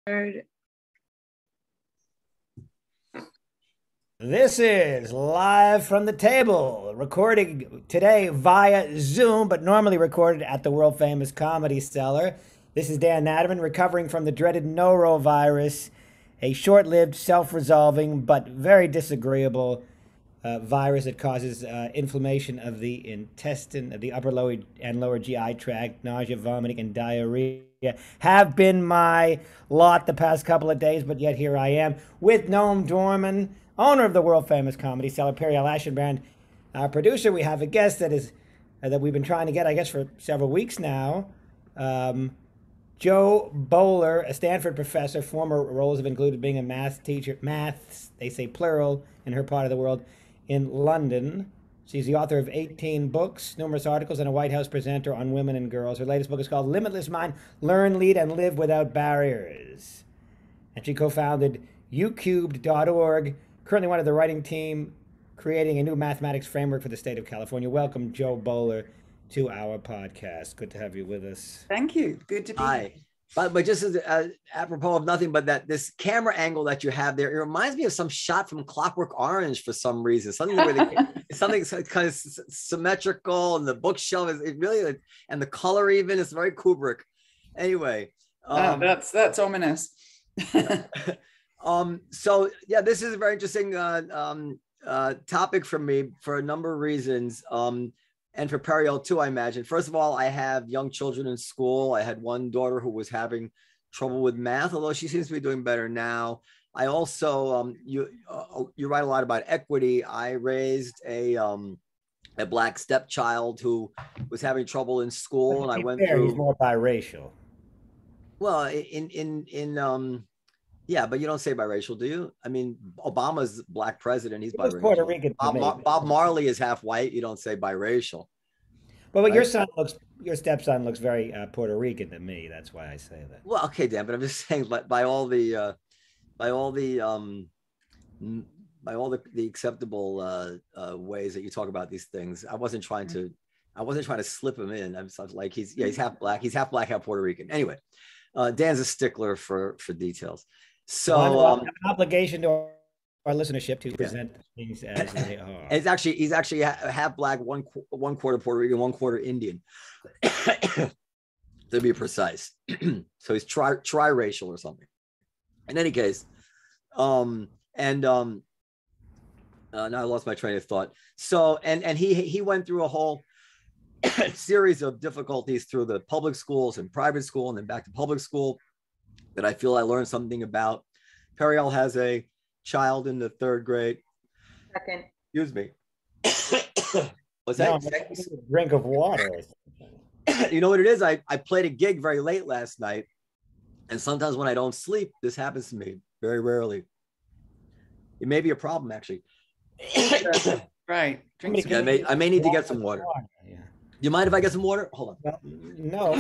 This is live from the table, recording today via Zoom, but normally recorded at the world famous Comedy Cellar. This is Dan Naturman, recovering from the dreaded norovirus, a short-lived, self-resolving, but very disagreeable virus that causes inflammation of the intestine, of the upper lower and lower GI tract, nausea, vomiting, and diarrhea. Have been my lot the past couple of days, but yet here I am with Noam Dworman, owner of the world famous Comedy Cellar, Periel Aschenbrand. Our producer, we have a guest that we've been trying to get, I guess, for several weeks now. Jo Boaler, a Stanford professor. Former roles have included being a math teacher, maths, they say plural in her part of the world, in London. She's the author of 18 books, numerous articles, and a White House presenter on women and girls. Her latest book is called Limitless Mind, Learn, Lead, and Live Without Barriers. And she co-founded ucubed.org, currently one of the writing team, creating a new mathematics framework for the state of California. Welcome, Jo Boaler, to our podcast. Good to have you with us. Thank you. Good to be here. But just as apropos of nothing, but that this camera angle that you have there, it reminds me of some shot from Clockwork Orange for some reason. Something where something kind of symmetrical, and the bookshelf is really, and the color even is very Kubrick. Anyway, that's ominous. So yeah, this is a very interesting topic for me for a number of reasons. And for Periel too, I imagine. First of all, I have young children in school. I had one daughter who was having trouble with math, although she seems to be doing better now. I also, you write a lot about equity. I raised a Black stepchild who was having trouble in school, and I went through. He's more biracial. Well, yeah, but you don't say biracial, do you? I mean, Obama's Black president. He's biracial. Puerto Rican. Bob Marley is half white. You don't say biracial. Well, but right? Your stepson looks very Puerto Rican to me. That's why I say that. Well, okay, Dan, but I'm just saying, by all the acceptable ways that you talk about these things, I wasn't trying to slip him in. I'm like, he's half black, half Puerto Rican. Anyway, Dan's a stickler for details. So I have an obligation to our listenership to present things as they are. He's actually half black, one quarter Puerto Rican, one quarter Indian, to be precise. So he's triracial or something. In any case, now I lost my train of thought. So and he went through a whole series of difficulties through the public schools and private school, and then back to public school, that I feel I learned something about. Periel has a child in the third grade. Second. Excuse me. What's that? No, a drink of water. You know what it is? I played a gig very late last night, and sometimes when I don't sleep, this happens to me. Very rarely. It may be a problem, actually. Right. I may need to get some water. Yeah. Do you mind if I get some water? Hold on. Well, no,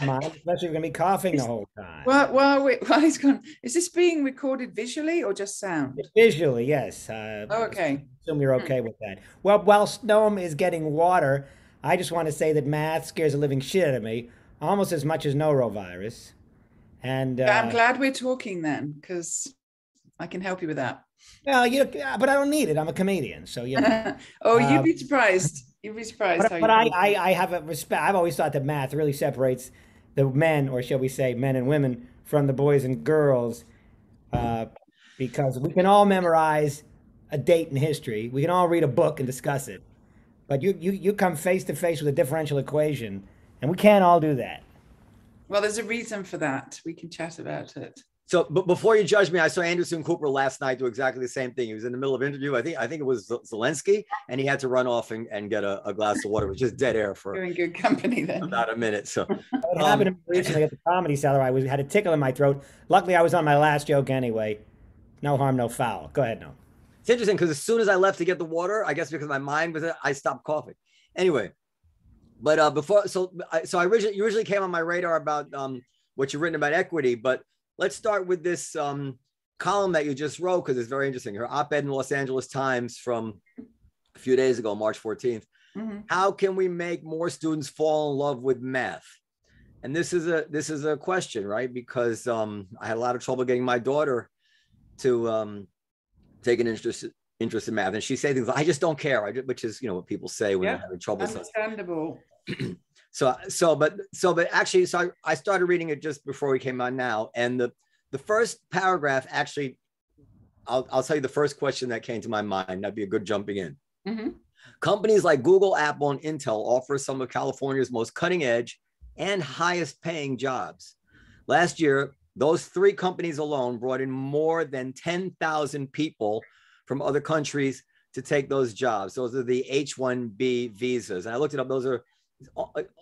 mind, especially if you're going to be coughing the whole time. Well, he's gone. Is this being recorded visually or just sound? Visually, yes. Okay. Assume you're okay with that. Well, while Noam is getting water, I just want to say that math scares the living shit out of me, almost as much as norovirus. And I'm glad we're talking then, because I can help you with that. Well, but I don't need it. I'm a comedian, so Oh, you'd be surprised. You'd be surprised. But I have a respect. I've always thought that math really separates the men, or shall we say, men and women, from the boys and girls, because we can all memorize a date in history. We can all read a book and discuss it, but you come face to face with a differential equation, and we can't all do that. Well, there's a reason for that. We can chat about it. So, but before you judge me, I saw Anderson Cooper last night do exactly the same thing. He was in the middle of an interview. I think it was Zelensky, and he had to run off and get a glass of water, which is dead air for. You're in good company then. About a minute. So it happened to me recently at the Comedy Cellar. I had a tickle in my throat. Luckily, I was on my last joke anyway. No harm, no foul. Go ahead, no. It's interesting because as soon as I left to get the water, I guess because my mind was, I stopped coughing. Anyway, but before, so you originally came on my radar about what you've written about equity, but. Let's start with this column that you just wrote, because it's very interesting. Her op-ed in Los Angeles Times from a few days ago, March 14th. Mm-hmm. How can we make more students fall in love with math? and this is a question, right? Because I had a lot of trouble getting my daughter to take an interest in math, and she say things like, "I just don't care," which is what people say when they're having trouble. Understandable. But actually, I started reading it just before we came on now, and the first paragraph actually, I'll tell you the first question that came to my mind. That'd be a good jumping in. Mm-hmm. Companies like Google, Apple, and Intel offer some of California's most cutting edge and highest paying jobs. Last year, those three companies alone brought in more than 10,000 people from other countries to take those jobs. Those are the H-1B visas. And I looked it up. Those are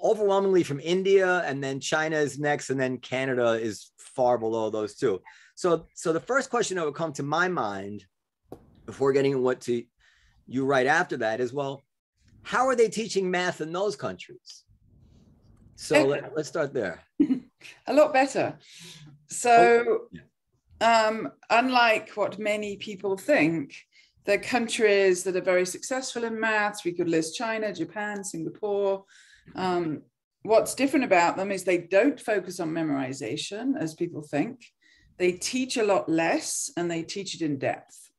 overwhelmingly from India, and then China is next, and then Canada is far below those two. So the first question that would come to my mind before getting what to you right after that is, well, how are they teaching math in those countries? So let's start there. A lot better. So unlike what many people think, the countries that are very successful in maths, we could list China, Japan, Singapore. What's different about them is they don't focus on memorization, as people think. They teach a lot less, and they teach it in depth.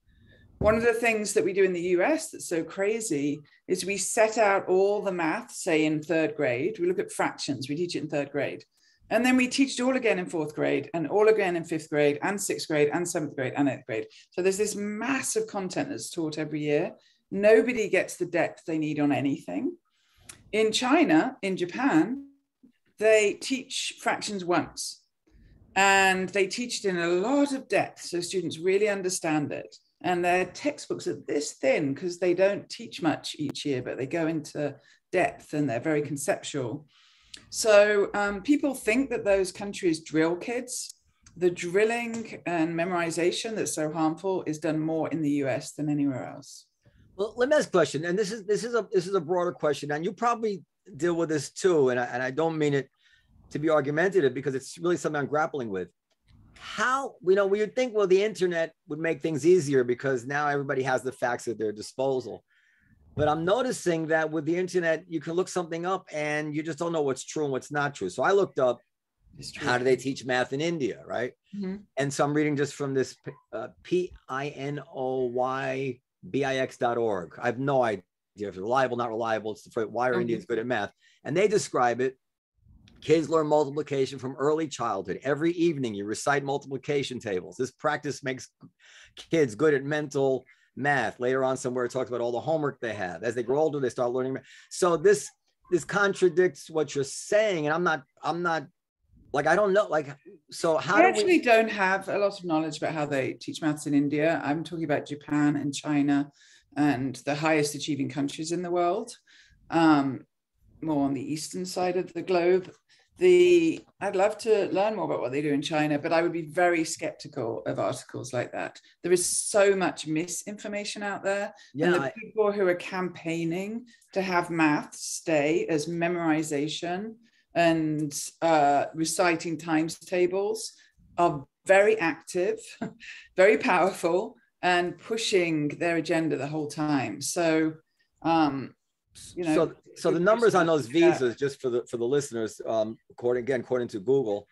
One of the things that we do in the US that's so crazy is we set out all the math, say in third grade. We look at fractions, we teach it in third grade. And then we teach it all again in fourth grade, and all again in fifth grade, and sixth grade, and seventh grade, and eighth grade. So there's this massive content that's taught every year. Nobody gets the depth they need on anything. In China, in Japan, they teach fractions once, and they teach it in a lot of depth so students really understand it. And their textbooks are this thin because they don't teach much each year, but they go into depth and they're very conceptual. So people think that those countries drill kids. The drilling and memorization that's so harmful is done more in the US than anywhere else. Well, let me ask a question, and this is a broader question, and you probably deal with this too, and I don't mean it to be argumentative because it's really something I'm grappling with. How, we would think, well, the internet would make things easier because now everybody has the facts at their disposal. But I'm noticing that with the internet, you can look something up and you just don't know what's true and what's not true. So I looked up, how do they teach math in India, right? Mm-hmm. And so I'm reading just from this pinoybix.org. I have no idea if it's reliable, not reliable. It's the why are Indians good at math? And they describe it. Kids learn multiplication from early childhood. Every evening, you recite multiplication tables. This practice makes kids good at mental math. Later on, somewhere it talks about all the homework they have. As they grow older, they start learning math. So this contradicts what you're saying, and I'm not like, I don't know, like, so how I actually don't have a lot of knowledge about how they teach maths in India. I'm talking about Japan and China and the highest achieving countries in the world, more on the eastern side of the globe. I'd love to learn more about what they do in China, but I would be very skeptical of articles like that. There is so much misinformation out there. Yeah, and the people who are campaigning to have maths stay as memorization and reciting times tables are very active, very powerful, and pushing their agenda the whole time. So, So the numbers on those visas, just for the listeners, according to Google,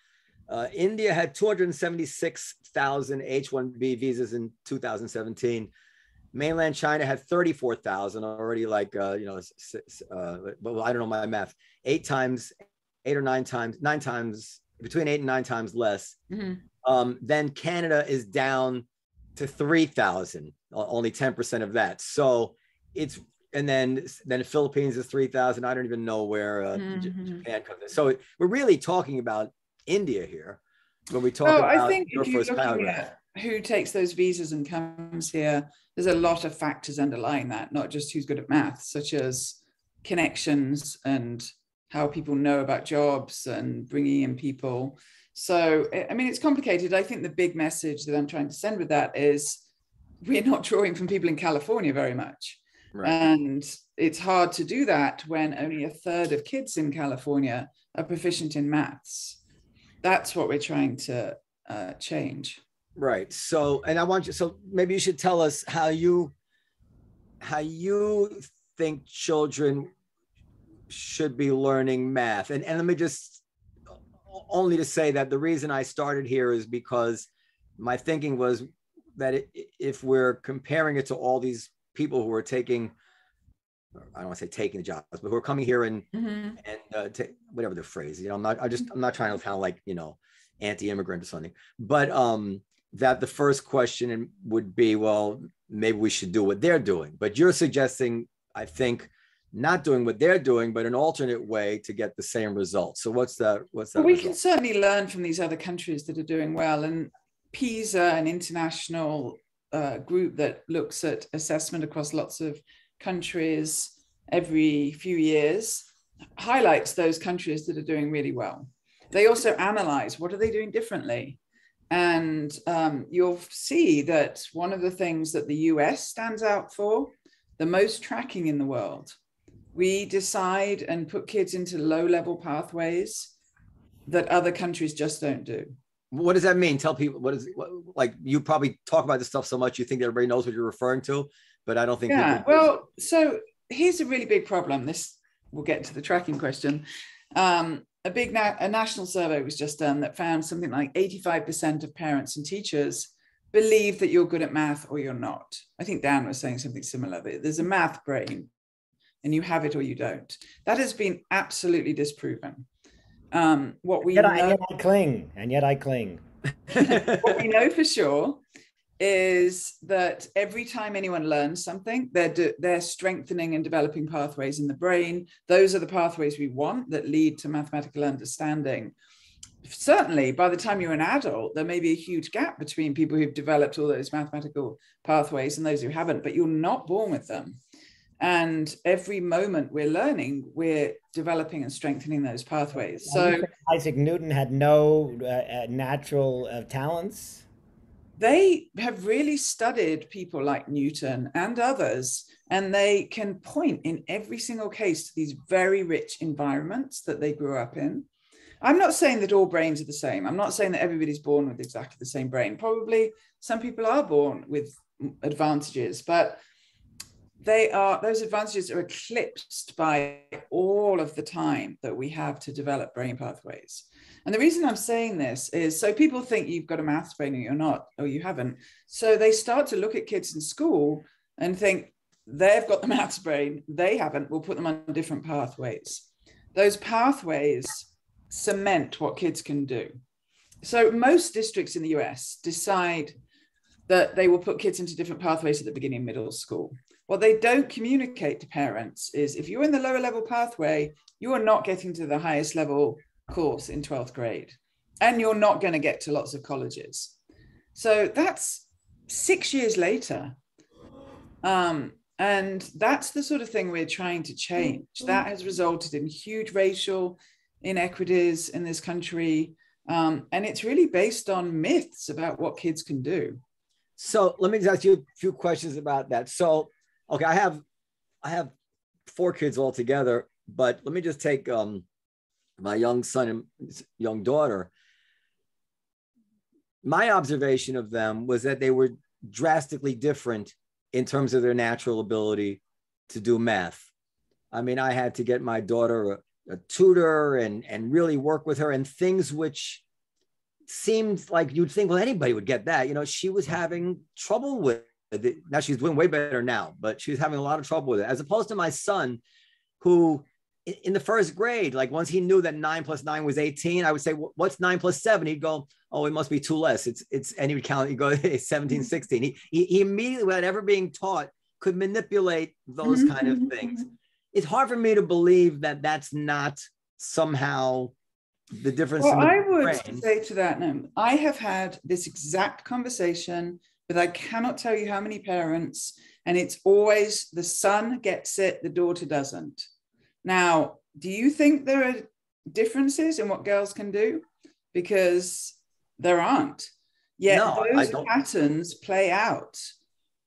India had 276,000 H-1B visas in 2017. Mainland China had 34,000 already, like but I don't know my math. Between 8 and 9 times less. Mm-hmm. Then Canada is down to 3,000, only 10% of that. So it's. And then the Philippines is 3,000. I don't even know where Japan comes in. So we're really talking about India here when we talk about I think your if you're first paragraph. At who takes those visas and comes here, there's a lot of factors underlying that, not just who's good at math, such as connections and how people know about jobs and bringing in people. So, I mean, it's complicated. I think the big message that I'm trying to send with that is we're not drawing from people in California very much. Right. And it's hard to do that when only a third of kids in California are proficient in maths. That's what we're trying to change. Right. So, and I want you, so maybe you should tell us how you think children should be learning math. And let me just only to say that the reason I started here is because my thinking was that if we're comparing it to all these people who are taking, I don't want to say taking the jobs, but who are coming here and whatever the phrase, I'm not trying to sound like, anti-immigrant or something, but that the first question would be, well, maybe we should do what they're doing. But you're suggesting, I think, not doing what they're doing, but an alternate way to get the same results. So what's that? Well, we can certainly learn from these other countries that are doing well. And PISA, an international group that looks at assessment across lots of countries every few years, highlights those countries that are doing really well. They also analyze what are they doing differently. And you'll see that one of the things that the US stands out for, the most tracking in the world. We decide and put kids into low-level pathways that other countries just don't do. What does that mean? Tell people, like, you probably talk about this stuff so much, you think everybody knows what you're referring to, but I don't think. Yeah, well, so here's a really big problem. We'll get to the tracking question. A national survey was just done that found something like 85% of parents and teachers believe that you're good at math or you're not. I think Dan was saying something similar. There's a math brain and you have it or you don't. That has been absolutely disproven. What we know, and yet I cling. What we know for sure is that every time anyone learns something, they're strengthening and developing pathways in the brain. Those are the pathways we want that lead to mathematical understanding. Certainly, by the time you're an adult, there may be a huge gap between people who've developed all those mathematical pathways and those who haven't, but you're not born with them. And every moment we're learning, we're developing and strengthening those pathways. So Isaac Newton had no natural talents. They have really studied people like Newton and others, and they can point in every single case to these very rich environments that they grew up in. I'm not saying that all brains are the same. I'm not saying that everybody's born with exactly the same brain. Probably some people are born with advantages, but those advantages are eclipsed by all of the time that we have to develop brain pathways. And the reason I'm saying this is so people think you've got a maths brain or you're not, or you haven't. So they start to look at kids in school and think they've got the maths brain, they haven't, we'll put them on different pathways. Those pathways cement what kids can do. So most districts in the US decide that they will put kids into different pathways at the beginning of middle school. What they don't communicate to parents is if you're in the lower level pathway, you are not getting to the highest level course in 12th grade, and you're not going to get to lots of colleges. So that's 6 years later. And that's the sort of thing we're trying to change. That has resulted in huge racial inequities in this country. And it's really based on myths about what kids can do. So let me ask you a few questions about that. So, okay, I have 4 kids altogether, but let me just take my young son and young daughter. My observation of them was that they were drastically different in terms of their natural ability to do math. I mean, I had to get my daughter a tutor and really work with her, and things which seemed like you'd think, well, anybody would get that. She was having trouble with it. Now she's doing way better now, but she was having a lot of trouble with it, as opposed to my son, who in the first grade, like once he knew that 9 plus 9 was 18, I would say, what's 9 plus 7? He'd go, oh, it must be 2 less. And he would count, he'd go 17, 16. He immediately, without ever being taught, could manipulate those kind of things. It's hard for me to believe that that's not somehow the difference. Well, in the I would brain. say to that, Noam, I have had this exact conversation with I cannot tell you how many parents, and it's always the son gets it, the daughter doesn't. Now, do you think there are differences in what girls can do? Because there aren't. Yet those patterns play out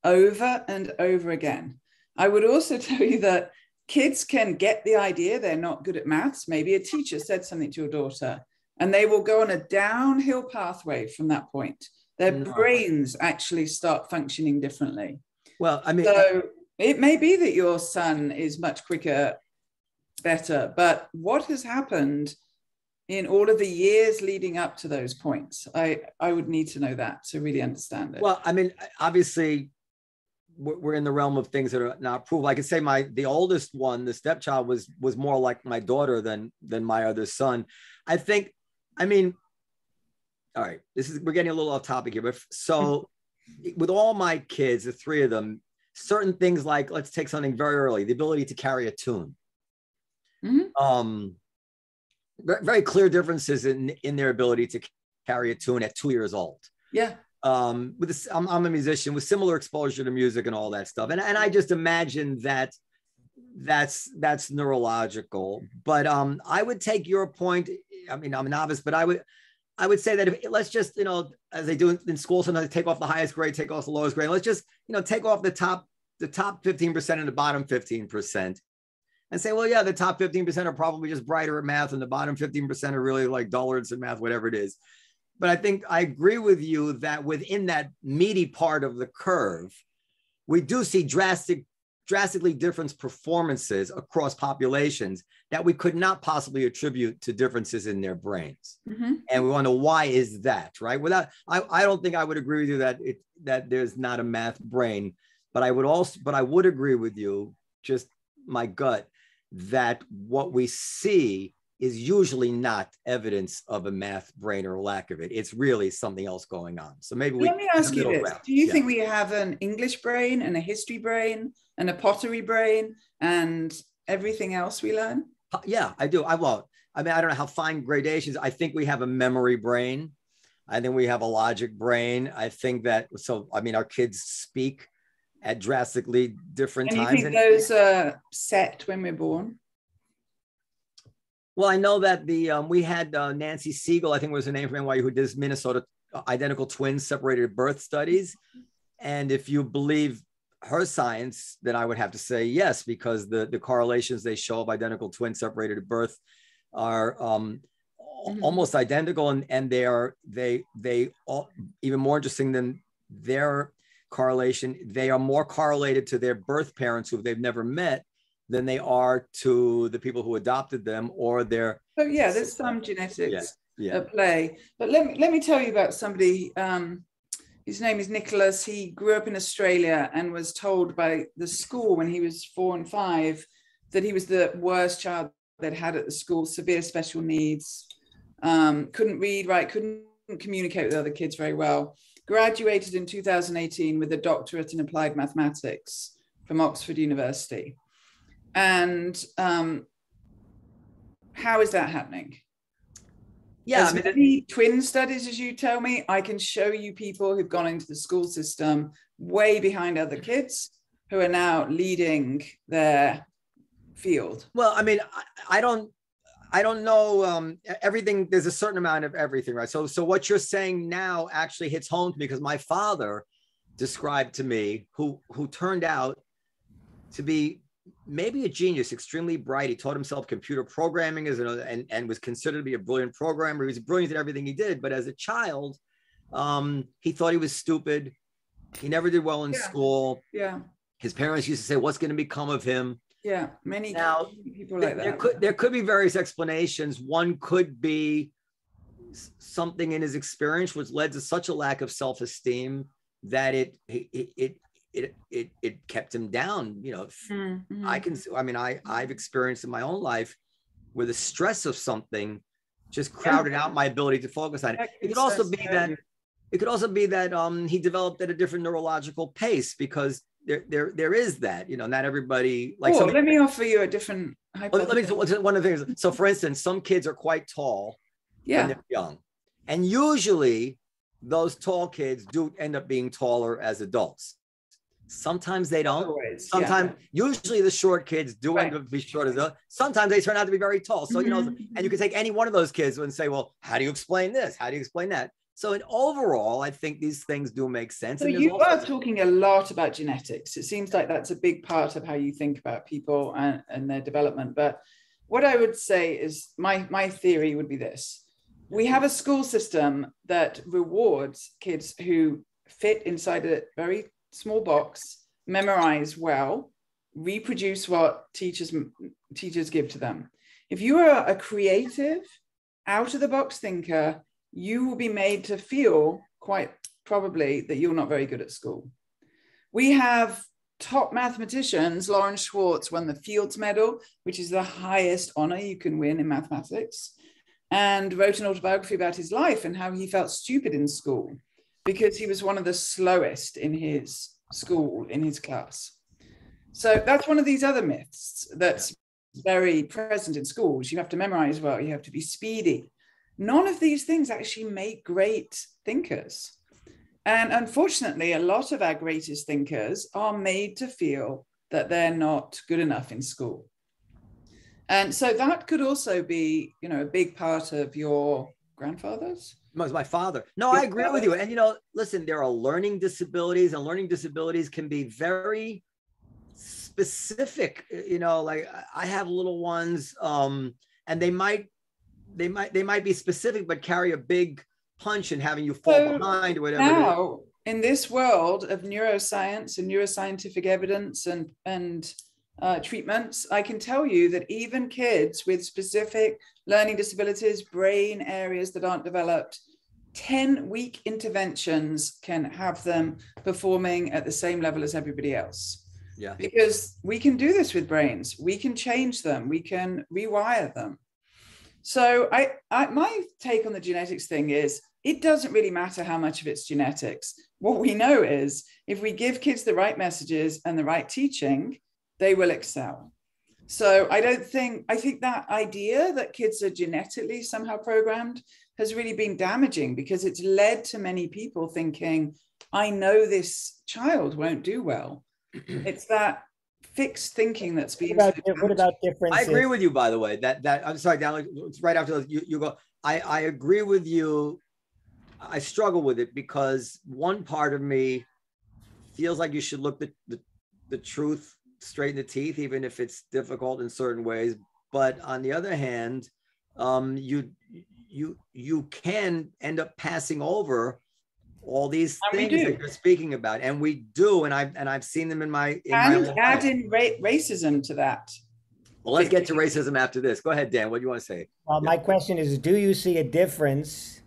over and over again. I would also tell you that kids can get the idea they're not good at maths. Maybe a teacher said something to your daughter, and they will go on a downhill pathway from that point. Their brains actually start functioning differently. Well, I mean, so it may be that your son is much quicker, better, but what has happened in all of the years leading up to those points? I would need to know that to really understand it. Well, I mean, obviously, we're in the realm of things that are not provable. I could say the oldest one, the stepchild, was more like my daughter than my other son. I mean, all right, we're getting a little off topic here, but so with all my kids, the three of them, certain things like, let's take something very early, the ability to carry a tune. Very clear differences in their ability to carry a tune at 2 years old. Yeah. I'm a musician with similar exposure to music and all that stuff. And I just imagine that's neurological. But I would take your point. I mean, I'm a novice, but I would say that let's just, as they do in school, sometimes they take off the highest grade, take off the lowest grade. Let's just, take off the top 15% and the bottom 15%. And say, well, yeah, the top 15% are probably just brighter at math and the bottom 15% are really like dullards in math, whatever it is. But I think I agree with you that within that meaty part of the curve, we do see drastically different performances across populations that we could not possibly attribute to differences in their brains. And we wonder, why is that, right? I don't think I would agree with you that there's not a math brain, but I would agree with you, just my gut, that what we see is usually not evidence of a math brain or lack of it. It's really something else going on. So maybe let me ask you this. Do you think we have an English brain and a history brain and a pottery brain and everything else we learn? Yeah, I do. I don't know how fine gradations. I think we have a memory brain. I think we have a logic brain. I think our kids speak at drastically different times. And you think those are set when we're born? Well, I know that we had Nancy Siegel, I think was her name, from NYU, who did Minnesota identical twins separated at birth studies. And if you believe her science, then I would have to say yes, because the correlations they show of identical twins separated at birth are almost identical, and they even more interesting than their correlation. They are more correlated to their birth parents who they've never met than they are to the people who adopted them or their. So yeah, there's some genetics at play. But let me tell you about somebody. His name is Nicholas. He grew up in Australia and was told by the school when he was 4 and 5 that he was the worst child they'd had at the school, severe special needs, couldn't read, write, couldn't communicate with other kids very well. Graduated in 2018 with a doctorate in applied mathematics from Oxford University. And how is that happening? Yeah, as many twin studies as you tell me, I can show you people who've gone into the school system way behind other kids who are now leading their field. Well, I mean, I don't know everything. There's a certain amount of everything, right? So what you're saying now actually hits home to me, because my father described to me who turned out to be maybe a genius, extremely bright. He taught himself computer programming and was considered to be a brilliant programmer. He was brilliant at everything he did. But as a child, he thought he was stupid. He never did well in school. Yeah. His parents used to say, "What's going to become of him?" Yeah, many people like that. There could be various explanations. One could be something in his experience which led to such a lack of self-esteem that it kept him down. I've experienced in my own life where the stress of something just crowded out my ability to focus on it. It could also be that he developed at a different neurological pace, because there is that, not everybody like. Oh, let me offer you a different hypothesis. One of the things. So, for instance, some kids are quite tall when they're young, and usually those tall kids do end up being taller as adults. Sometimes they don't. Sometimes, usually the short kids do end up being short as adults. Sometimes they turn out to be very tall. So, and you can take any one of those kids and say, well, how do you explain this? How do you explain that? So in overall, I think these things do make sense. So you are talking a lot about genetics. It seems like that's a big part of how you think about people and their development. But what I would say is my theory would be this. We have a school system that rewards kids who fit inside a very small box, memorize well, reproduce what teachers give to them. If you are a creative out-of-the-box thinker, you will be made to feel quite probably that you're not very good at school. We have top mathematicians. Lawrence Schwartz won the Fields Medal, which is the highest honor you can win in mathematics, and wrote an autobiography about his life and how he felt stupid in school because he was one of the slowest in his school, in his class. So that's one of these other myths that's very present in schools. You have to memorize well, you have to be speedy. None of these things actually make great thinkers. And unfortunately, a lot of our greatest thinkers are made to feel that they're not good enough in school. And so that could also be, you know, a big part of your grandfather's. It was my father. No, I agree with you. And, you know, listen, there are learning disabilities, and learning disabilities can be very specific. You know, like I have little ones, and they might be specific, but carry a big punch and having you fall behind or whatever. Now, in this world of neuroscience and neuroscientific evidence and treatments, I can tell you that even kids with specific learning disabilities, brain areas that aren't developed, 10-week interventions can have them performing at the same level as everybody else. Yeah. Because we can do this with brains. We can change them. We can rewire them. So my take on the genetics thing is, it doesn't really matter how much of it's genetics. What we know is if we give kids the right messages and the right teaching, they will excel. So I think that idea that kids are genetically somehow programmed has really been damaging, because it's led to many people thinking, I know this child won't do well. It's that fixed thinking that's been. What about differences? I agree with you, by the way. That I'm sorry, Dan, it's right after you go. I agree with you. I struggle with it because one part of me feels like you should look the truth straight in the teeth, even if it's difficult in certain ways. But on the other hand, you can end up passing over all these things that you're speaking about, and we do, and I've seen them in my add in racism to that. Well, let's get to racism after this. Go ahead, Dan. What do you want to say? Well, my question is, do you see a difference?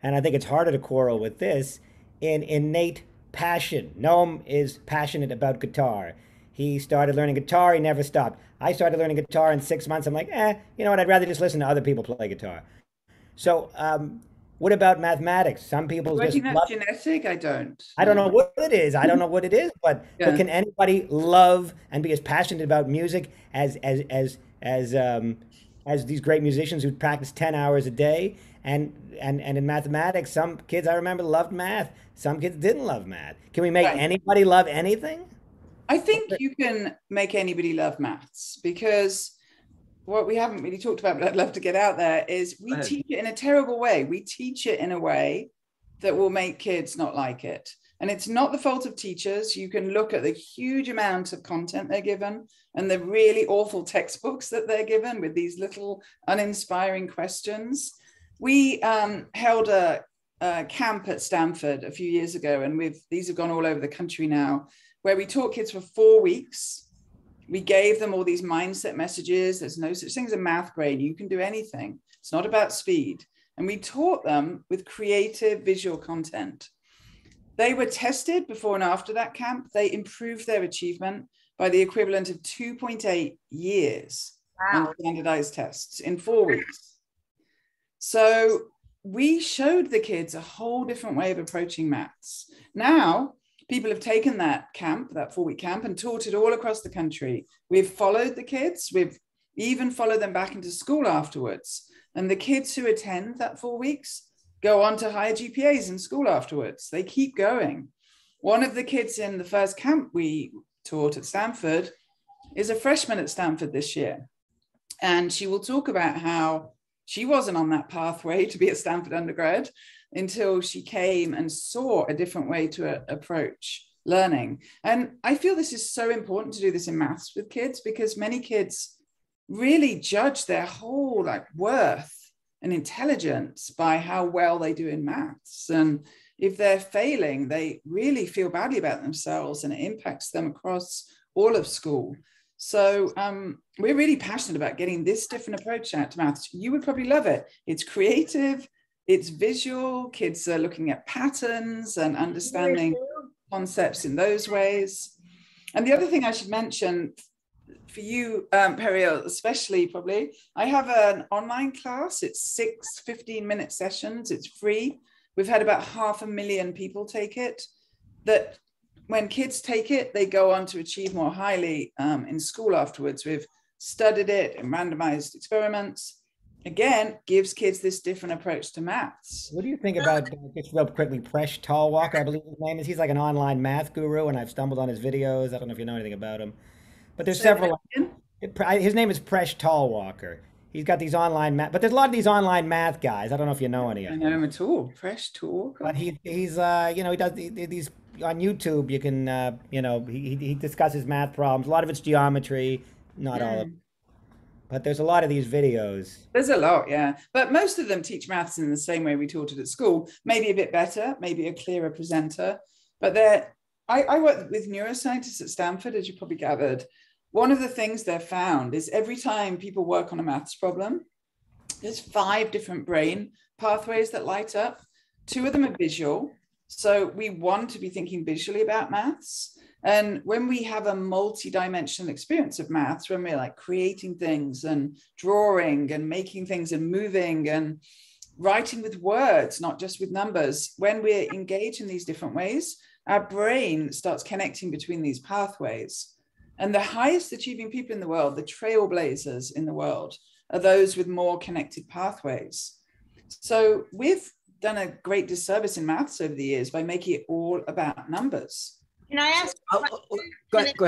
And I think it's harder to quarrel with this, in innate passion. Noam is passionate about guitar. He started learning guitar. He never stopped. I started learning guitar in 6 months. I'm like, you know what? I'd rather just listen to other people play guitar. So what about mathematics? Some people just love genetic. I don't know what it is. I don't know what it is, but can anybody love and be as passionate about music as these great musicians who practice 10 hours a day? And in mathematics, some kids I remember loved math. Some kids didn't love math. Can we make anybody love anything? I think you can make anybody love maths, because what we haven't really talked about, but I'd love to get out there, is we teach it in a terrible way. We teach it in a way that will make kids not like it. And it's not the fault of teachers. You can look at the huge amount of content they're given and the really awful textbooks that they're given with these little uninspiring questions. We held a camp at Stanford a few years ago, and these have gone all over the country now, where we taught kids for 4 weeks. We gave them all these mindset messages. There's no such thing as a math grade. You can do anything. It's not about speed. And we taught them with creative visual content. They were tested before and after that camp. They improved their achievement by the equivalent of 2.8 years on standardized tests in 4 weeks. So we showed the kids a whole different way of approaching maths. Now, people have taken that camp, that 4-week camp, and taught it all across the country. We've followed the kids. We've even followed them back into school afterwards. And the kids who attend that 4 weeks go on to higher GPAs in school afterwards. They keep going. One of the kids in the first camp we taught at Stanford is a freshman at Stanford this year. And she will talk about how she wasn't on that pathway to be a Stanford undergrad until she came and saw a different way to approach learning. And I feel this is so important to do this in maths with kids, because many kids really judge their whole worth and intelligence by how well they do in maths. And if they're failing, they really feel badly about themselves, and it impacts them across all of school. So we're really passionate about getting this different approach out to maths. You would probably love it. It's creative, it's visual. Kids are looking at patterns and understanding concepts in those ways. And the other thing I should mention for you, Periel, especially probably, I have an online class. It's 6 15-minute sessions. It's free. We've had about 500,000 people take it. That when kids take it, they go on to achieve more highly in school afterwards. We've studied it in randomized experiments. Again, gives kids this different approach to maths. What do you think about, just real quickly, Presh Talwalkar, I believe his name is? He's like an online math guru, and I've stumbled on his videos. I don't know if you know anything about him. But there's several. His name is Presh Talwalkar. He's got these online math, but there's a lot of these online math guys. I don't know if you know any of them. I know him at all. Presh Talwalkar. But he's you know, he does these on YouTube. You can you know, he discusses math problems. A lot of it's geometry, not all of it. But there's a lot of these videos. There's a lot, yeah. But most of them teach maths in the same way we taught it at school. Maybe a bit better, maybe a clearer presenter. But I work with neuroscientists at Stanford, as you probably gathered. One of the things they've found is every time people work on a maths problem, there's 5 different brain pathways that light up. 2 of them are visual. So we want to be thinking visually about maths. And when we have a multi-dimensional experience of maths, when we're like creating things and drawing and making things and moving and writing with words, not just with numbers, when we're engaged in these different ways, our brain starts connecting between these pathways. And the highest achieving people in the world, the trailblazers in the world, are those with more connected pathways. So we've done a great disservice in maths over the years by making it all about numbers. Can I ask? Go ahead. Go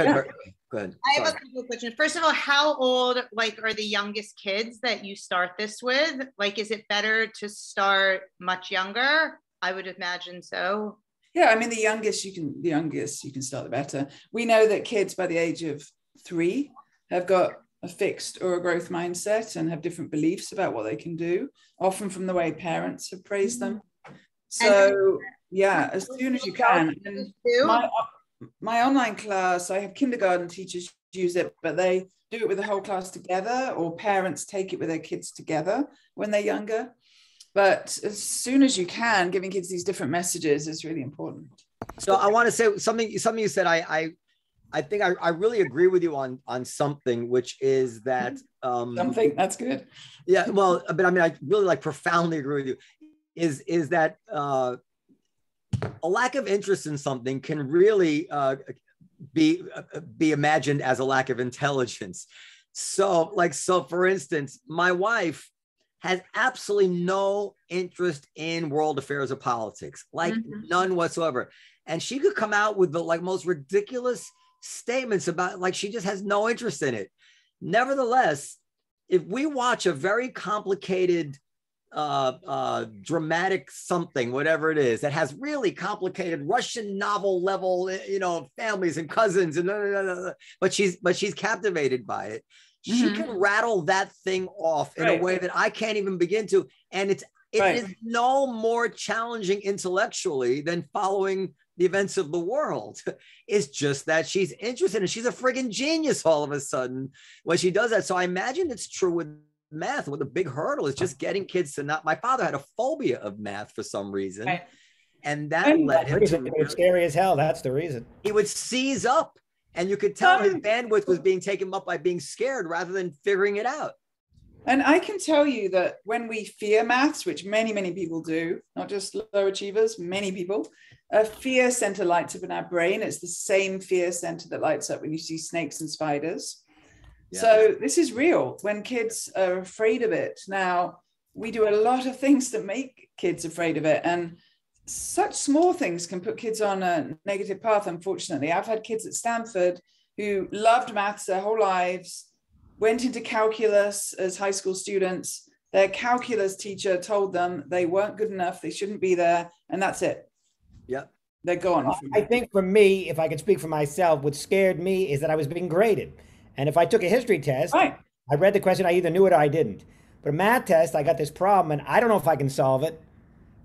ahead. I have a couple of questions. First of all, how old, like, are the youngest kids that you start this with? Like, is it better to start much younger? I would imagine so. Yeah, I mean, the youngest you can start, the better. We know that kids by the age of 3 have got a fixed or a growth mindset and have different beliefs about what they can do, often from the way parents have praised them. So yeah, as soon as you can. And my online class, I have kindergarten teachers use it, but they do it with the whole class together, or parents take it with their kids together when they're younger. But as soon as you can, giving kids these different messages is really important. So I want to say something you said. I think I really agree with you on something, which is that something that's good. Yeah, well, but I mean, I really profoundly agree with you. Is that a lack of interest in something can really be imagined as a lack of intelligence. So for instance, my wife has absolutely no interest in world affairs or politics, none whatsoever. And she could come out with the most ridiculous statements about, she just has no interest in it. Nevertheless, if we watch a very complicated dramatic something, whatever it is, that has really complicated Russian novel level, families and cousins, and but she's captivated by it. She can rattle that thing off in a way that I can't even begin to. And it is no more challenging intellectually than following the events of the world. It's just that she's interested, and she's a friggin' genius all of a sudden when she does that. So I imagine it's true with math. What the big hurdle is just getting kids to not. My father had a phobia of math for some reason, and that led him to. It's scary as hell. That's the reason. He would seize up, and you could tell his bandwidth was being taken up by being scared rather than figuring it out. And I can tell you that when we fear maths, which many people do, not just low achievers, many people, a fear center lights up in our brain. It's the same fear center that lights up when you see snakes and spiders. Yeah. So this is real when kids are afraid of it. Now, we do a lot of things that make kids afraid of it. And such small things can put kids on a negative path, unfortunately. I've had kids at Stanford who loved maths their whole lives, went into calculus as high school students. Their calculus teacher told them they weren't good enough, they shouldn't be there, and that's it. Yeah. They're gone. I think for me, if I could speak for myself, what scared me is that I was being graded. And if I took a history test, I read the question, I either knew it or I didn't. But a math test, I got this problem, and I don't know if I can solve it.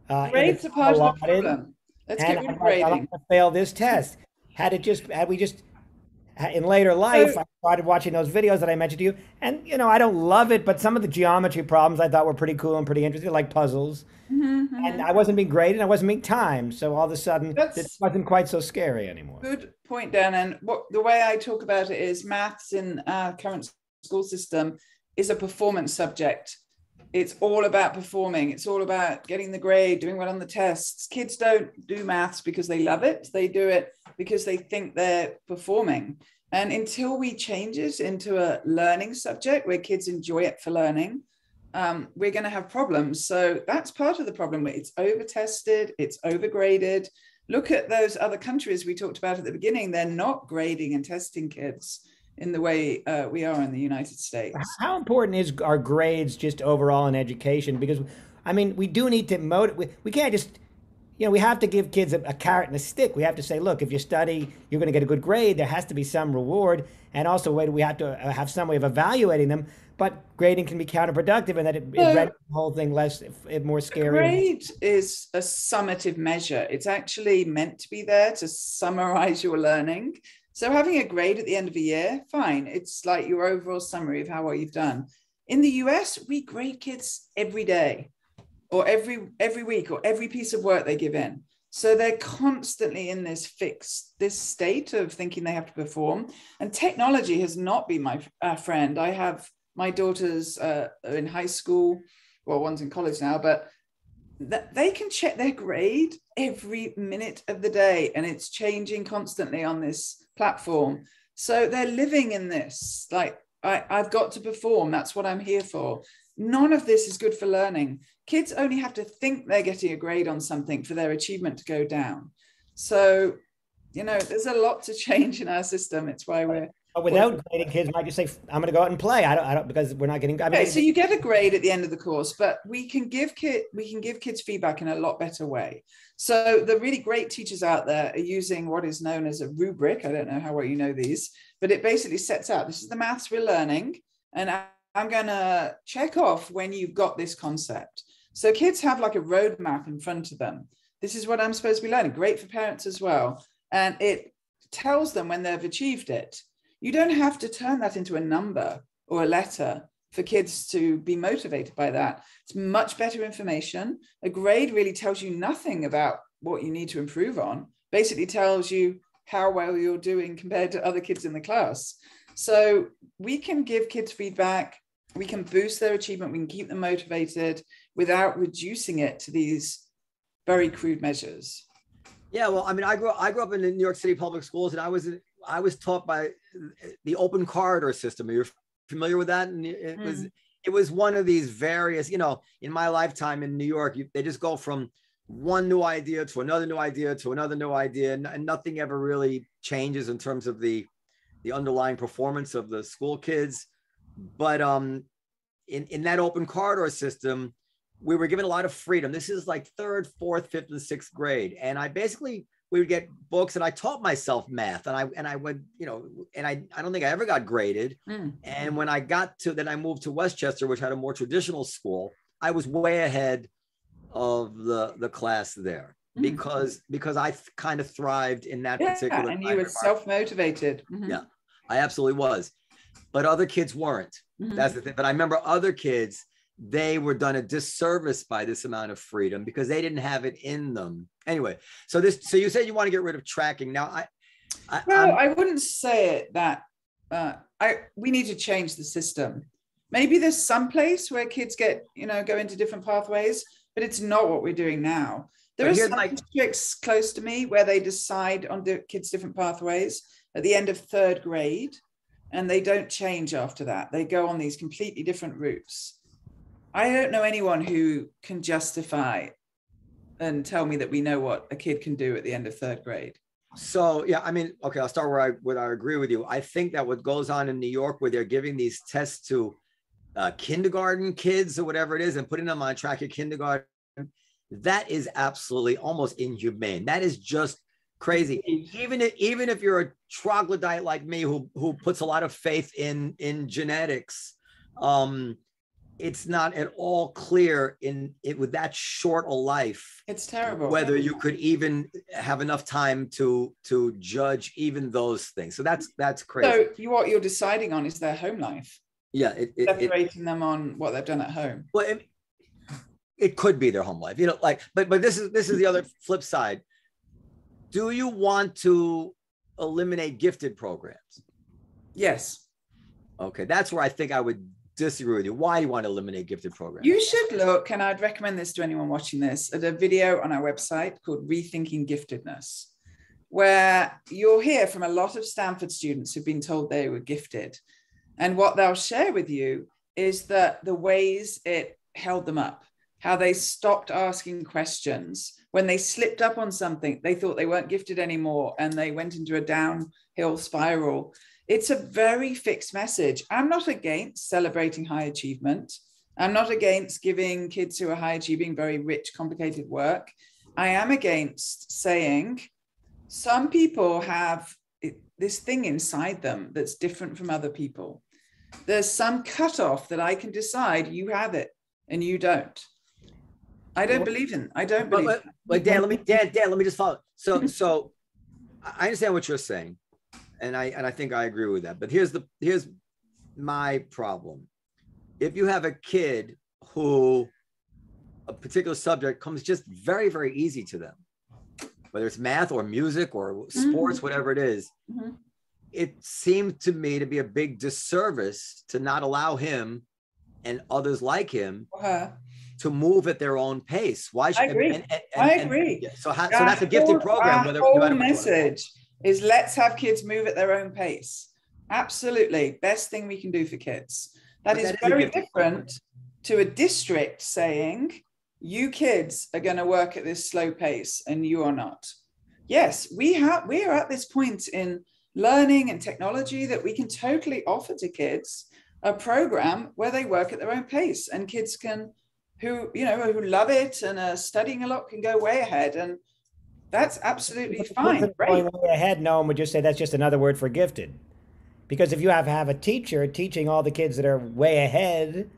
Grades are part of the problem. Let's get rid of grading. I fail this test. Had in later life, So, I started watching those videos that I mentioned to you, and I don't love it, but some of the geometry problems I thought were pretty cool and pretty interesting, like puzzles. mhm, And mhm. I wasn't being graded, I wasn't being timed, so all of a sudden, it That's wasn't quite so scary anymore. good point, Dan. And what the way I talk about it is maths in our current school system is a performance subject. It's all about performing. It's all about getting the grade, doing well on the tests. Kids don't do maths because they love it. They do it because they think they're performing. And until we change it into a learning subject where kids enjoy it for learning, we're going to have problems. So that's part of the problem. It's over tested, it's overgraded. Look at those other countries we talked about at the beginning. They're not grading and testing kids in the way we are in the United States. How important is our grades just overall in education? Because, I mean, we do need to motivate. We can't just, we have to give kids a carrot and a stick. We have to say, look, if you study, you're going to get a good grade. There has to be some reward. And also, we have to have some way of evaluating them. But grading can be counterproductive, and that it renders the whole thing more scary. Grade is a summative measure. It's actually meant to be there to summarize your learning. So having a grade at the end of a year, fine. It's like your overall summary of how well you've done. In the US, we grade kids every day or every week or every piece of work they give in. So they're constantly in this state of thinking they have to perform. And technology has not been my friend. I have my daughters in high school, well, one's in college now, but they can check their grade every minute of the day, and it's changing constantly on this platform. So they're living in this, like, I've got to perform. That's what I'm here for. None of this is good for learning. Kids only have to think they're getting a grade on something for their achievement to go down. So, there's a lot to change in our system. It's why we're... But without grading, kids might just say, "I'm going to go out and play." I don't because we're not getting. Okay, so you get a grade at the end of the course, but we can give kids feedback in a lot better way. So the really great teachers out there are using what is known as a rubric. I don't know how well you know these, but it basically sets out, this is the maths we're learning, and I'm going to check off when you've got this concept. So kids have like a roadmap in front of them. This is what I'm supposed to be learning. Great for parents as well, and it tells them when they've achieved it. You don't have to turn that into a number or a letter for kids to be motivated by that. It's much better information. A grade really tells you nothing about what you need to improve on. Basically tells you how well you're doing compared to other kids in the class. So we can give kids feedback. We can boost their achievement. We can keep them motivated without reducing it to these very crude measures. Yeah, well, I mean, I grew up in the New York City public schools, and I was taught by the open corridor system. Are you familiar with that? And it was one of these various, in my lifetime in New York, they just go from one new idea to another new idea to another new idea, and nothing ever really changes in terms of the underlying performance of the school kids. But in that open corridor system, we were given a lot of freedom. This is like 3rd, 4th, 5th, and 6th grade. And we would get books, and I taught myself math, and I would, and I don't think I ever got graded. And when I moved to Westchester, which had a more traditional school, I was way ahead of the class there because I kind of thrived in that particular. And you were self-motivated. Yeah, I absolutely was. But other kids weren't. That's the thing. But I remember other kids, they were done a disservice by this amount of freedom because they didn't have it in them. Anyway, so you said you want to get rid of tracking. Now, I wouldn't say it that we need to change the system. Maybe there's some place where kids get, go into different pathways, but it's not what we're doing now. There are some districts close to me where they decide on kids' different pathways at the end of 3rd grade, and they don't change after that. They go on these completely different routes. I don't know anyone who can justify and tell me that we know what a kid can do at the end of 3rd grade. So, yeah, I mean, okay, I'll start where I agree with you. I think that what goes on in New York, where they're giving these tests to kindergarten kids or whatever it is and putting them on track at kindergarten, that is absolutely almost inhumane. That is just crazy. Even if you're a troglodyte like me who puts a lot of faith in genetics, it's not at all clear in it with that short a life. It's terrible. Whether you could even have enough time to judge even those things. So that's crazy. So what you're deciding on is their home life. Yeah, separating them on what they've done at home. Well, it could be their home life, you know, like, but this is the other flip side. Do you want to eliminate gifted programs? Yes. Okay, that's where I think I would disagree with you. Why do you want to eliminate gifted programs? You should look, and I'd recommend this to anyone watching this, at a video on our website called Rethinking Giftedness, where you'll hear from a lot of Stanford students who've been told they were gifted. And what they'll share with you is that the ways it held them up, how they stopped asking questions. When they slipped up on something, they thought they weren't gifted anymore, and they went into a downhill spiral. It's a very fixed message. I'm not against celebrating high achievement. I'm not against giving kids who are high achieving very rich, complicated work. I am against saying some people have this thing inside them that's different from other people. There's some cutoff that I can decide you have it and you don't. I don't believe in. I don't believe. But Dan, let me just follow. So I understand what you're saying, and I think I agree with that. But here's my problem. If you have a kid who a particular subject comes just very, very easy to them, whether it's math or music or sports, whatever it is, it seemed to me to be a big disservice to not allow him and others like him to move at their own pace. Why should I agree. So that's a gifted program. The whole message is let's have kids move at their own pace. Absolutely. Best thing we can do for kids. That is very different to a district saying, you kids are going to work at this slow pace and you are not. Yes, we are at this point in learning and technology that we can totally offer to kids a program where they work at their own pace, and kids who love it and are studying a lot can go way ahead, and that's absolutely fine. Going way ahead, Noam would just say that's just another word for gifted. Because if you have a teacher teaching all the kids that are way ahead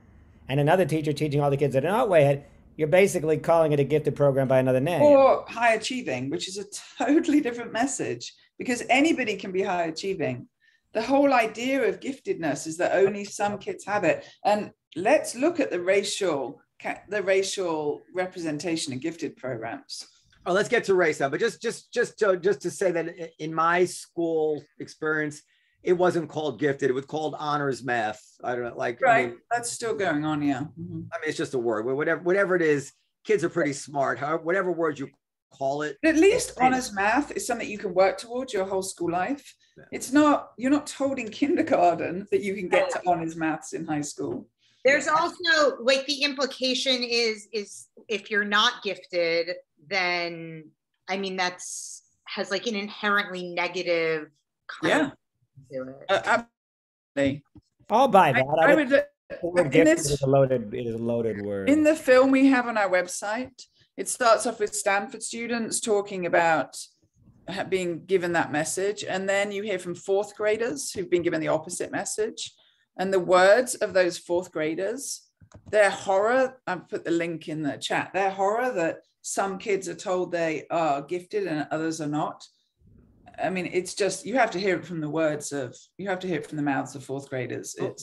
and another teacher teaching all the kids that are not way ahead, you're basically calling it a gifted program by another name. Or high achieving, which is a totally different message, because anybody can be high achieving. The whole idea of giftedness is that only some kids have it. And let's look at the racial representation in gifted programs. Oh, let's get to race now. But just to say that in my school experience, it wasn't called gifted. It was called honors math. I don't know, like right. I mean, that's still going on, yeah. I mean, it's just a word. Whatever it is, kids are pretty smart. However, whatever word you call it. At least honors math is something you can work towards your whole school life. Yeah. It's not. You're not told in kindergarten that you can get to honors maths in high school. There's also like the implication is if you're not gifted, then I mean has like an inherently negative kind of to it. Absolutely. I'll buy that. I would, it is a loaded word. In the film we have on our website, it starts off with Stanford students talking about being given that message, and then you hear from fourth graders who've been given the opposite message. And the words of those fourth graders, their horror, I've put the link in the chat, their horror that some kids are told they are gifted and others are not. I mean, it's just, you have to hear it from the mouths of fourth graders. But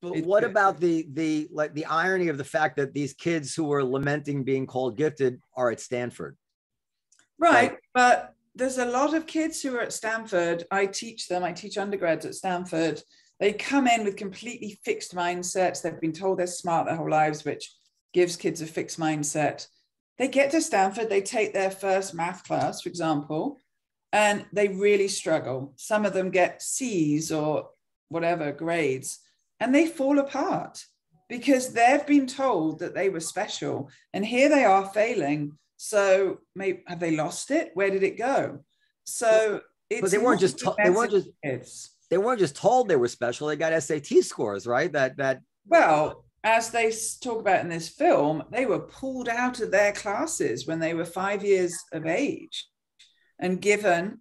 what about the irony of the fact that these kids who are lamenting being called gifted are at Stanford? Right, but there's a lot of kids who are at Stanford. I teach undergrads at Stanford. They come in with completely fixed mindsets. They've been told they're smart their whole lives, which gives kids a fixed mindset. They get to Stanford, they take their first math class, for example, and they really struggle. Some of them get C's or whatever grades, and they fall apart because they've been told that they were special. And here they are failing. So maybe, have they lost it? Where did it go? So it's but they weren't just told they were special. They got SAT scores, right? Well, as they talk about in this film, they were pulled out of their classes when they were 5 years of age and given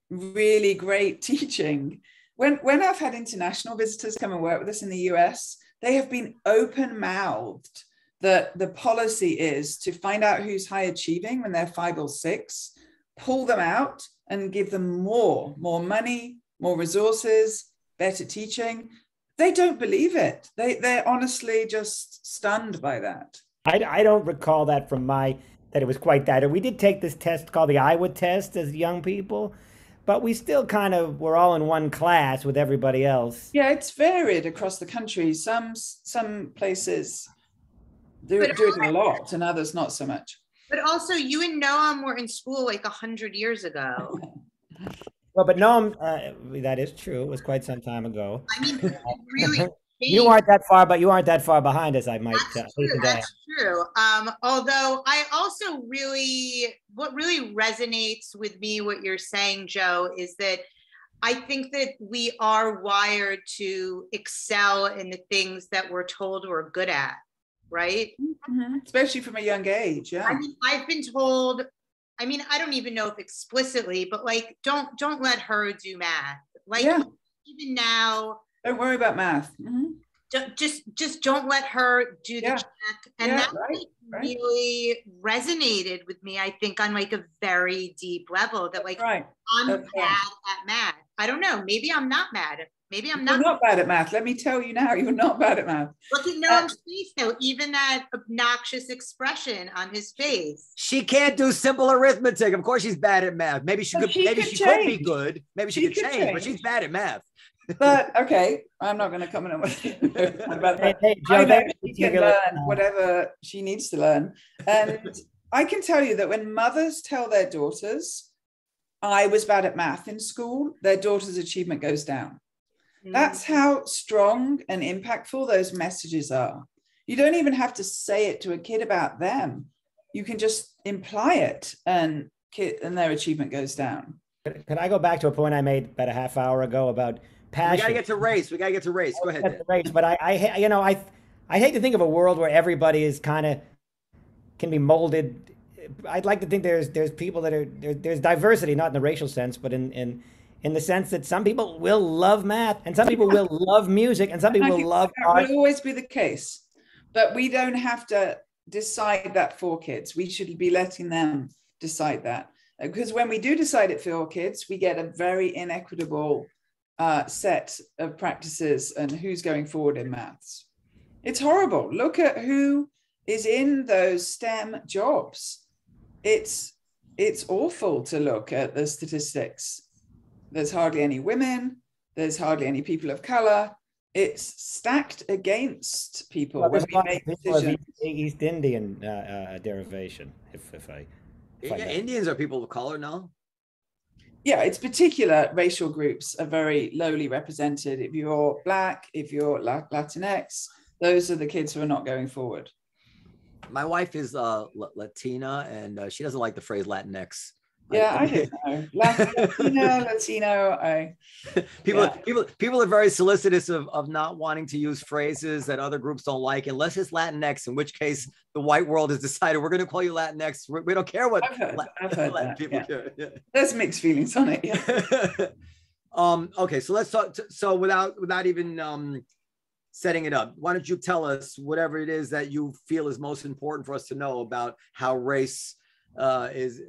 really great teaching. When I've had international visitors come and work with us in the US, they have been open-mouthed that the policy is to find out who's high achieving when they're 5 or 6, pull them out and give them more money, more resources, better teaching. They don't believe it. They're honestly just stunned by that. I don't recall that that it was quite that. We did take this test called the Iowa test as young people, but we still kind of were all in one class with everybody else. Yeah, it's varied across the country. Some places do it a lot, and others not so much. But also, you and Noam were in school like 100 years ago. Well, but Noam, that is true. It was quite some time ago. I mean, really. You aren't that far, but you aren't that far behind us, I might That's true. That's true. Although I also what really resonates with me, what you're saying, Jo, is that I think that we are wired to excel in the things that we're told we're good at, right? Mm-hmm. Especially from a young age, yeah. I mean, I've been told, I mean, I don't even know if explicitly, but like, don't let her do math. Like, even now, don't worry about math. Mm-hmm. Just don't let her do the check. And that really resonated with me, I think, on like a very deep level, that like, I'm bad at math. I don't know. Maybe I'm not mad. Maybe I'm not. You're not bad at math. Let me tell you now, you're not bad at math. Look at Noam's face though, even that obnoxious expression on his face. She can't do simple arithmetic. Of course she's bad at math. Maybe she could be good. Maybe she could change, but she's bad at math. But okay, I'm not going to comment on what about that. She can learn whatever she needs to learn. And I can tell you that when mothers tell their daughters, I was bad at math in school, their daughter's achievement goes down. That's how strong and impactful those messages are. You don't even have to say it to a kid about them. You can just imply it, and their achievement goes down. Can I go back to a point I made about a half hour ago about passion? We gotta get to race. Go ahead. But I hate to think of a world where everybody is can be molded. I'd like to think there's people that are there's diversity, not in the racial sense, but in the sense that some people will love math, and some people will love music, and some people will love art. That will always be the case, but we don't have to decide that for kids. We should be letting them decide that, because when we do decide it for kids, we get a very inequitable set of practices and who's going forward in maths. It's horrible. Look at who is in those STEM jobs. It's awful to look at the statistics. There's hardly any women. There's hardly any people of color. It's stacked against people when we make decisions. East Indian derivation, Indians are people of color now? Yeah, it's particular racial groups are very lowly represented. If you're Black, if you're Latinx, those are the kids who are not going forward. My wife is Latina, and she doesn't like the phrase Latinx. Yeah, I don't know. Latino. People are very solicitous of not wanting to use phrases that other groups don't like, unless it's Latinx, in which case the white world has decided we're going to call you Latinx. We don't care what I've heard Latin that, people care. Yeah. There's mixed feelings on it. Yeah. Okay, so let's talk. So without even setting it up, why don't you tell us whatever it is that you feel is most important for us to know about how race is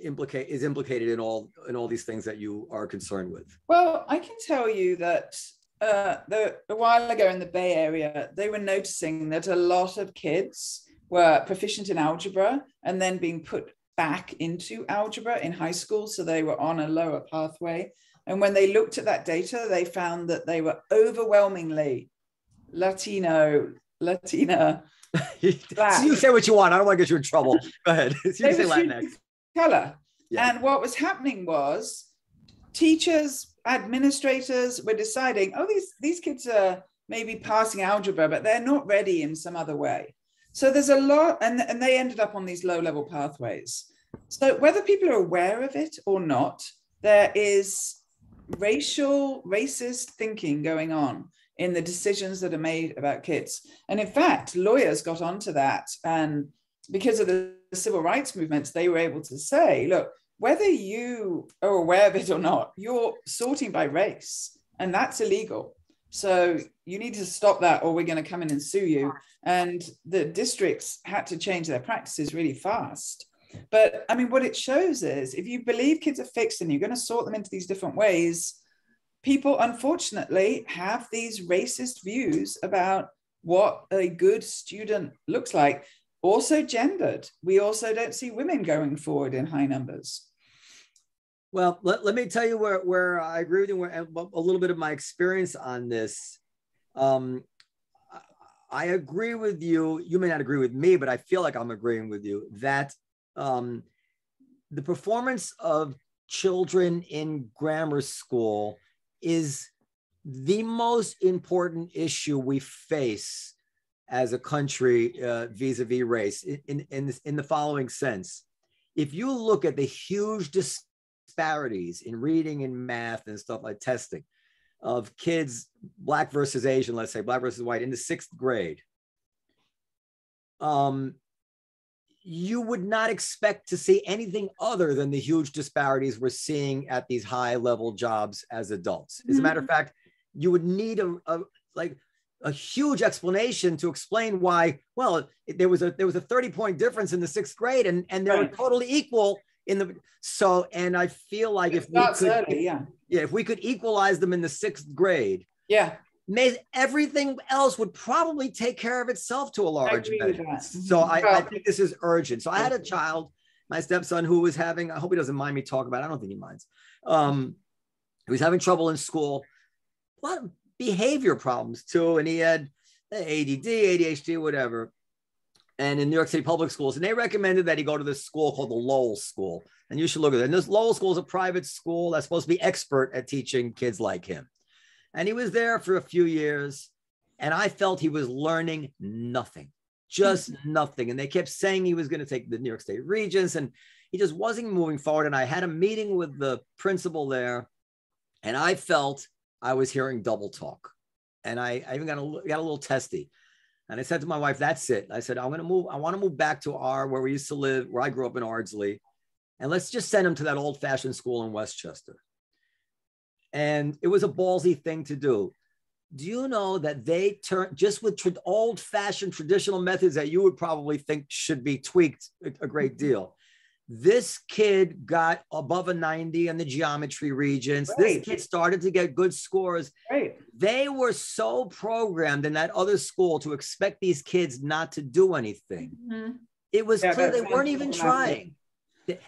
implicated in all these things that you are concerned with? Well, I can tell you that a while ago in the Bay Area, they were noticing that a lot of kids were proficient in algebra and then being put back into algebra in high school, so they were on a lower pathway. And when they looked at that data, they found that they were overwhelmingly Latina. So you say what you want. I don't want to get you in trouble. Go ahead. You say Latinx. Color. Yeah. And what was happening was teachers, administrators were deciding, these kids are maybe passing algebra, but they're not ready in some other way. So there's a lot, and they ended up on these low-level pathways. So whether people are aware of it or not, there is racist thinking going on in the decisions that are made about kids. And in fact, lawyers got onto that. And because of the civil rights movements, they were able to say, look, whether you are aware of it or not, you're sorting by race, and that's illegal. So you need to stop that, or we're going to come in and sue you. And the districts had to change their practices really fast. But I mean, what it shows is if you believe kids are fixed and you're going to sort them into these different ways, people unfortunately have these racist views about what a good student looks like. Also gendered. We also don't see women going forward in high numbers. Well, let me tell you where I agree with you, a little bit of my experience on this. I agree with you. You may not agree with me, but I feel like I'm agreeing with you that the performance of children in grammar school is the most important issue we face as a country vis-a-vis race in the following sense. If you look at the huge disparities in reading and math and stuff like testing of kids, Black versus Asian, let's say, Black versus white in the 6th grade, you would not expect to see anything other than the huge disparities we're seeing at these high level jobs as adults. As a matter of fact, you would need a huge explanation to explain why, well, there was a 30-point difference in the 6th grade and they were totally equal in the, so, and I feel like if we could equalize them in the 6th grade, everything else would probably take care of itself to a large measure. So I think this is urgent. So I had a child, my stepson, who was having, I hope he doesn't mind me talking about it, I don't think he minds. He was having trouble in school, a lot of behavior problems too, and he had ADD, ADHD, whatever. And in New York City public schools, and they recommended that he go to this school called the Lowell School. And you should look at it. And this Lowell School is a private school that's supposed to be expert at teaching kids like him. And he was there for a few years, and I felt he was learning nothing, just nothing. And they kept saying he was going to take the New York State Regents, and he just wasn't moving forward. And I had a meeting with the principal there, and I felt I was hearing double talk. And I even got a little testy. And I said to my wife, that's it. I said, I want to move back to where we used to live, where I grew up in Ardsley. And let's just send him to that old fashioned school in Westchester. And it was a ballsy thing to do. Do you know that they turn just with old fashioned traditional methods that you would probably think should be tweaked a great deal? This kid got above a 90 in the geometry regions. This kid started to get good scores. They were so programmed in that other school to expect these kids not to do anything. It was clear they weren't even trying.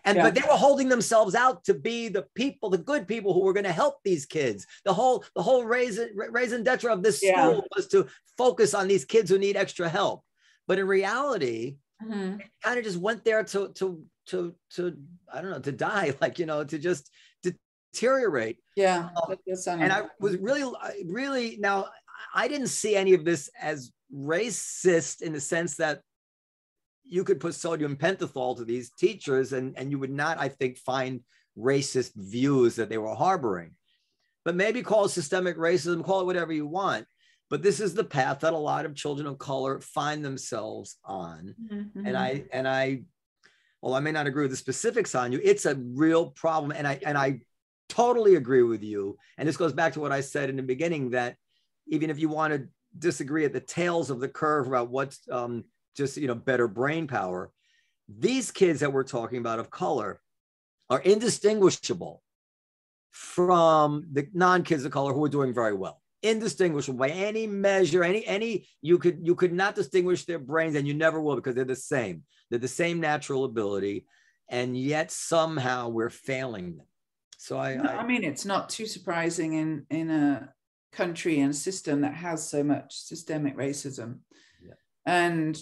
But they were holding themselves out to be the people, the good people who were going to help these kids. The whole raison d'etre of this school was to focus on these kids who need extra help. But in reality, it kind of just went there to I don't know, to die, to just deteriorate. And I was really, now I didn't see any of this as racist in the sense that you could put sodium pentothal to these teachers and you would not, I think, find racist views that they were harboring. But maybe call it systemic racism, call it whatever you want. But this is the path that a lot of children of color find themselves on. And I, well, I may not agree with the specifics on you. It's a real problem. And I totally agree with you. And this goes back to what I said in the beginning, that even if you want to disagree at the tails of the curve about what's better brain power, these kids that we're talking about of color are indistinguishable from the non-kids of color who are doing very well. Indistinguishable by any measure, you could not distinguish their brains, and you never will, because they're the same. They're the same natural ability, and yet somehow we're failing them. So I mean, it's not too surprising in a country and system that has so much systemic racism. And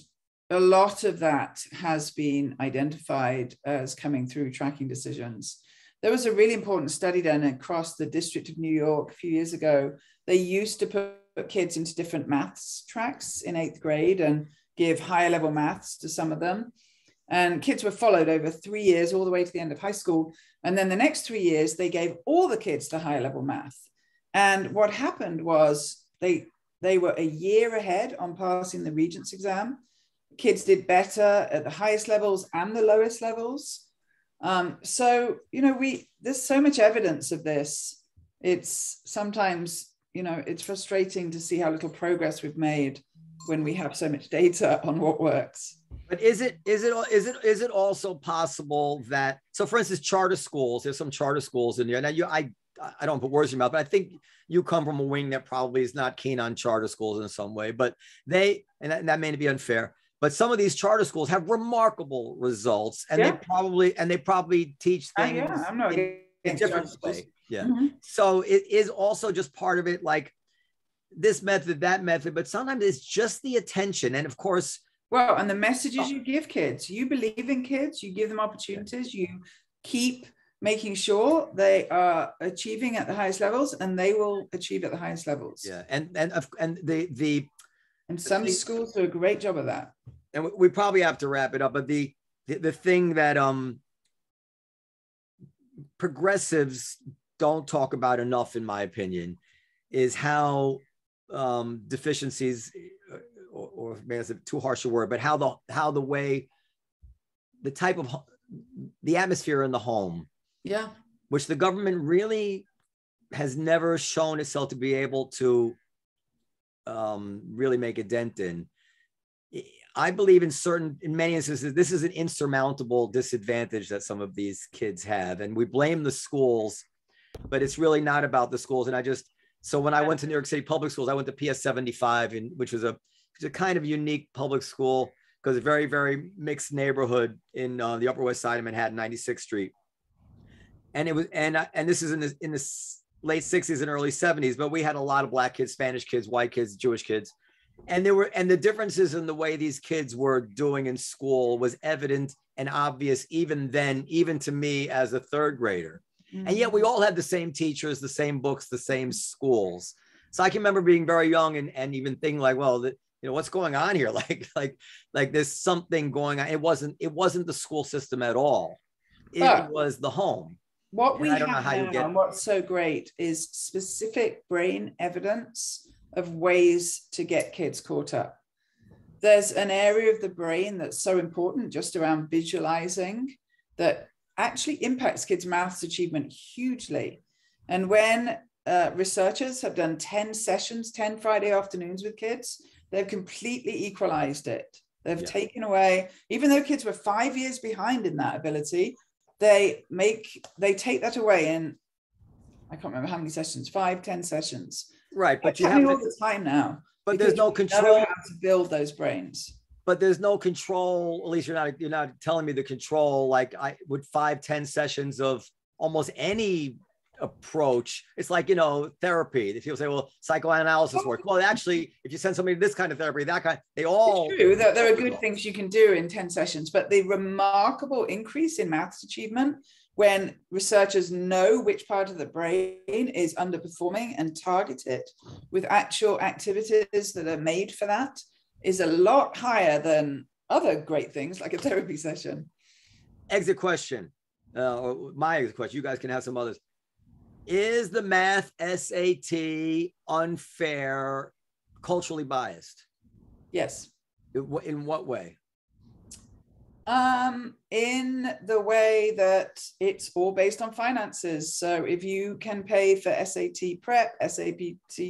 a lot of that has been identified as coming through tracking decisions. There was a really important study done across the District of New York a few years ago. They used to put kids into different maths tracks in 8th grade and give higher level maths to some of them. And kids were followed over 3 years, all the way to the end of high school. And then the next 3 years, they gave all the kids to higher level math. And what happened was they were a year ahead on passing the Regents exam. Kids did better at the highest levels and the lowest levels. So, there's so much evidence of this. It's sometimes you know, it's frustrating to see how little progress we've made when we have so much data on what works. But is it also possible that, so for instance, charter schools, there's some charter schools in there. Now I don't put words in your mouth, but I think you come from a wing that probably is not keen on charter schools in some way, but and that may be unfair, but some of these charter schools have remarkable results, and they probably teach things I'm not in a different way. Yeah. Mm-hmm. So it is also just part of it, like this method, that method, but sometimes it's just the attention. And of course, well, and the messages you give kids, you believe in kids, you give them opportunities, you keep making sure they are achieving at the highest levels, and they will achieve at the highest levels. Yeah. And some schools do a great job of that. And we probably have to wrap it up, but the thing that progressives don't talk about enough, in my opinion, is how deficiencies, or maybe that's too harsh a word, but how the way, the type of the atmosphere in the home, which the government really has never shown itself to be able to really make a dent in. I believe in many instances, this is an insurmountable disadvantage that some of these kids have, and we blame the schools, but it's really not about the schools. And so when I went to New York City public schools, I went to PS 75, which was a kind of unique public school, because a very, very mixed neighborhood in the Upper West Side of Manhattan, 96th Street. And it was, and this is in the late 60s and early 70s, but we had a lot of Black kids, Spanish kids, white kids, Jewish kids. And the differences in the way these kids were doing in school was evident and obvious even then, even to me as a third grader. Mm-hmm. And yet we all had the same teachers, the same books, the same schools. So I can remember being very young and even thinking like, well, what's going on here? Like there's something going on. It wasn't the school system at all. It was the home. What we have now, and what's so great, is specific brain evidence of ways to get kids caught up. There's an area of the brain that's so important just around visualizing that actually impacts kids' maths achievement hugely. And when researchers have done 10 sessions, 10 Friday afternoons with kids, they've completely equalized it. They've taken away, even though kids were 5 years behind in that ability, they take that away in, I can't remember how many sessions, 5, 10 sessions. Right, but you have all the time now. But there's no control. How to build those brains. But there's no control. At least you're not telling me the control. Like with 5, 10 sessions of almost any approach, it's like therapy. If people say, well, psychoanalysis work. Well, actually, if you send somebody to this kind of therapy, that kind, they all. It's true that there are good things you can do in 10 sessions, but the remarkable increase in maths achievement, when researchers know which part of the brain is underperforming and target it with actual activities that are made for that, is a lot higher than other great things like a therapy session. Exit question, or my exit question, you guys can have some others. Is the math SAT unfair, culturally biased? Yes. In what way? In the way that it's all based on finances. So if you can pay for SAT prep, SAT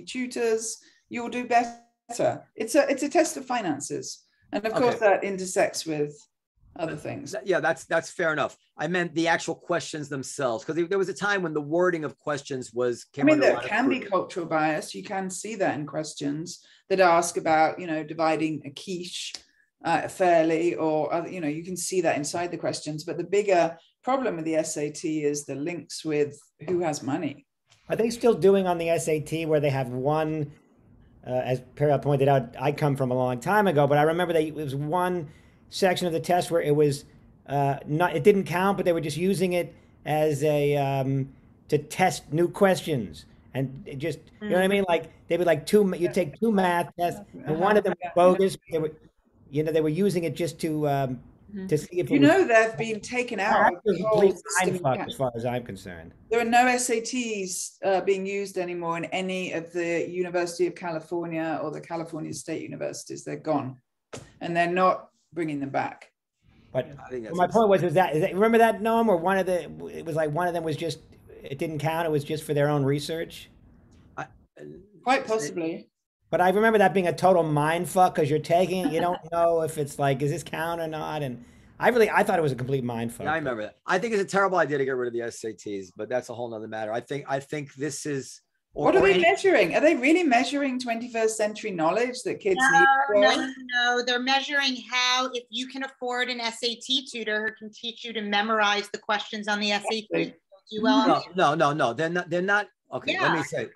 tutors, you'll do better. It's a test of finances. And of course that intersects with other things. Yeah, that's fair enough. I meant the actual questions themselves, because there was a time when the wording of questions there can be cultural bias. You can see that in questions that ask about, dividing a quiche fairly, or other, you can see that inside the questions. But the bigger problem with the SAT is the links with who has money. Are they still doing on the SAT where they have one, as Periel pointed out, I come from a long time ago, but I remember it was one section of the test where it was it didn't count, but they were just using it as a to test new questions, and it just you know what I mean, like they would you take 2 math tests and one of them was bogus. They were they were using it just to see if they've been taken out of the whole system. As far as I'm concerned, there are no SATs being used anymore in any of the University of California or the California State Universities. They're gone, and they're not bringing them back. But my point was that remember that, Noam, where it was like one of them was just, it didn't count, it was just for their own research. Quite possibly. But I remember that being a total mind fuck because you're taking it, you don't know if it's like, is this count or not? And I thought it was a complete mind fuck. Yeah, I remember that. I think it's a terrible idea to get rid of the SATs, but that's a whole nother matter. I think this is. What are they measuring? Are they really measuring 21st century knowledge that kids need? No. They're measuring how, if you can afford an SAT tutor who can teach you to memorize the questions on the SAT. Do well. No. They're not. Okay, yeah. Let me say.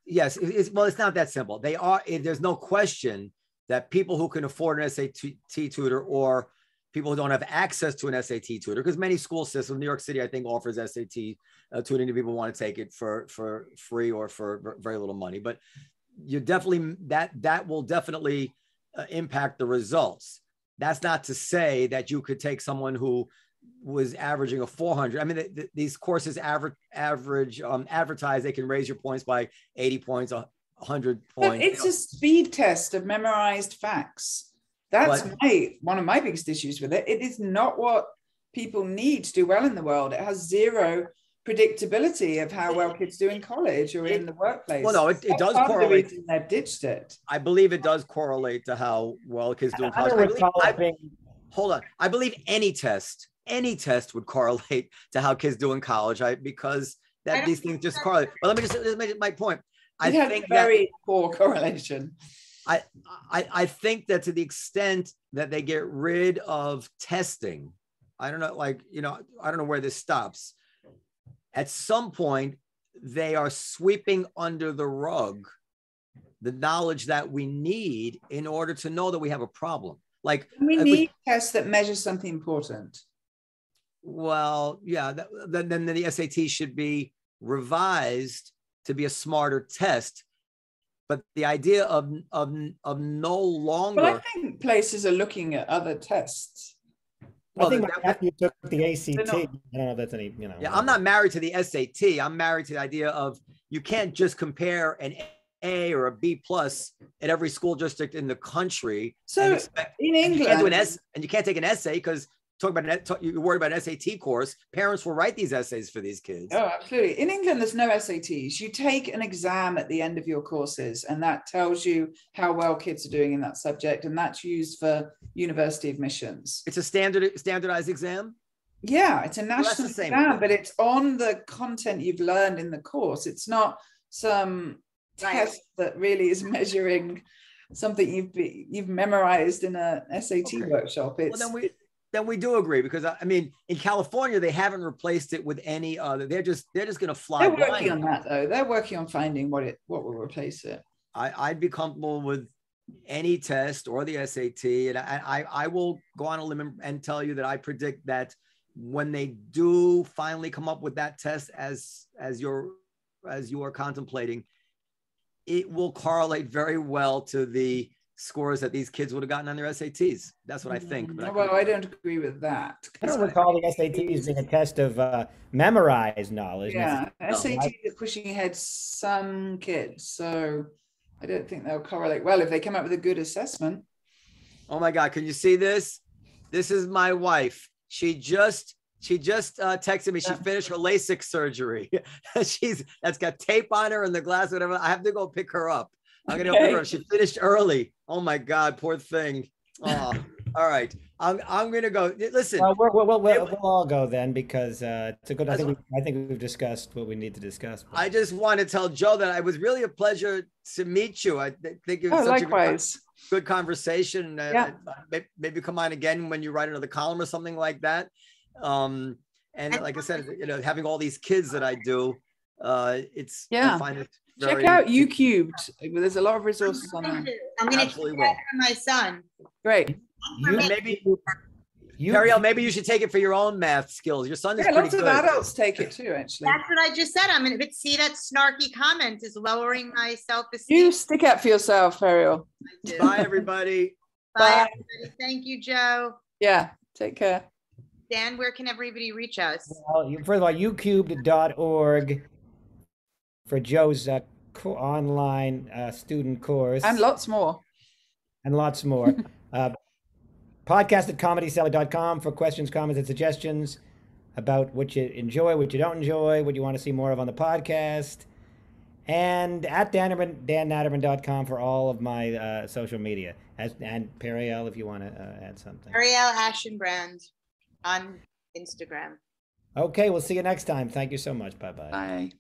Yes, it's not that simple. They are. There's no question that people who can afford an SAT tutor or people who don't have access to an SAT tutor, because many school systems, New York City, I think, offers SAT tutoring to people who want to take it for free or for very little money. But you definitely that will definitely impact the results. That's not to say that you could take someone who was averaging a 400. I mean, these courses advertise they can raise your points by 80 points, 100 points. But it's a speed test of memorized facts. That's one of my biggest issues with it. It is not what people need to do well in the world. It has zero predictability of how well kids do in college or in the workplace. Well, no, it does correlate. They've ditched it. I believe it does correlate to how well kids do in college. Hold on. I believe any test would correlate to how kids do in college, because these things just correlate. But let me just make my point. I think very poor correlation. I think that to the extent that they get rid of testing, I don't know, I don't know where this stops. At some point, they are sweeping under the rug the knowledge that we need in order to know that we have a problem. Like we need tests that measure something important. Well, yeah, then the SAT should be revised to be a smarter test. But the idea of no longer. Well, I think places are looking at other tests. Well, I think after you took the ACT, I don't know if that's any, Yeah, I'm not married to the SAT. I'm married to the idea of you can't just compare an A or a B plus at every school district in the country. So in England, you can't take an essay because you're worried about an SAT course. Parents will write these essays for these kids. Oh, absolutely. In England, there's no SATs. You take an exam at the end of your courses, and that tells you how well kids are doing in that subject, and that's used for university admissions. It's a standardized exam? Yeah, it's a national exam, but it's on the content you've learned in the course. It's not some test that really is measuring something you've memorized in a SAT workshop. Then we do agree, because I mean, in California, they haven't replaced it with any other. They're just going to fly. They're working on that, though. They're working on finding what will replace it. I'd be comfortable with any test or the SAT, and I will go on a limb and tell you that I predict that when they do finally come up with that test, as you are contemplating, it will correlate very well to the scores that these kids would have gotten on their SATs. That's what I think. Well, I don't agree with that. I don't recall the SATs being a test of memorized knowledge. Yeah, SATs are pushing ahead some kids, so I don't think they'll correlate well if they come up with a good assessment. Oh my God, can you see this? This is my wife. She just texted me. She finished her LASIK surgery. That's got tape on her and the glass, whatever. I have to go pick her up. I'm going to go pick her up. She finished early. Oh my God, poor thing. Oh, all right. I'm going to go. Listen. Well, we'll all go then, because it's a good. I think we've discussed what we need to discuss. But. I just want to tell Joe that it was really a pleasure to meet you. I think it was such likewise. a good conversation. Maybe come on again when you write another column or something like that. And like I said, having all these kids that I do, I find it check out YouCubed. There's a lot of resources on there. I'm going to check that for my son. Great. Periel, maybe you should take it for your own math skills. Your son is pretty good. Lots of adults take it too, actually. That's what I just said. I'm going to see that snarky comment is lowering my self-esteem. You stick up for yourself, Periel. Bye, everybody. Bye, everybody. Thank you, Joe. Yeah, take care. Dan, where can everybody reach us? Well, first of all, youcubed.org for Joe's online student course. And lots more. Podcast@comedycellar.com for questions, comments, and suggestions about what you enjoy, what you don't enjoy, what you want to see more of on the podcast. And at dannatterman.com for all of my social media. And Periel, if you want to add something. Periel Aschenbrand on Instagram. Okay, we'll see you next time. Thank you so much. Bye-bye. Bye.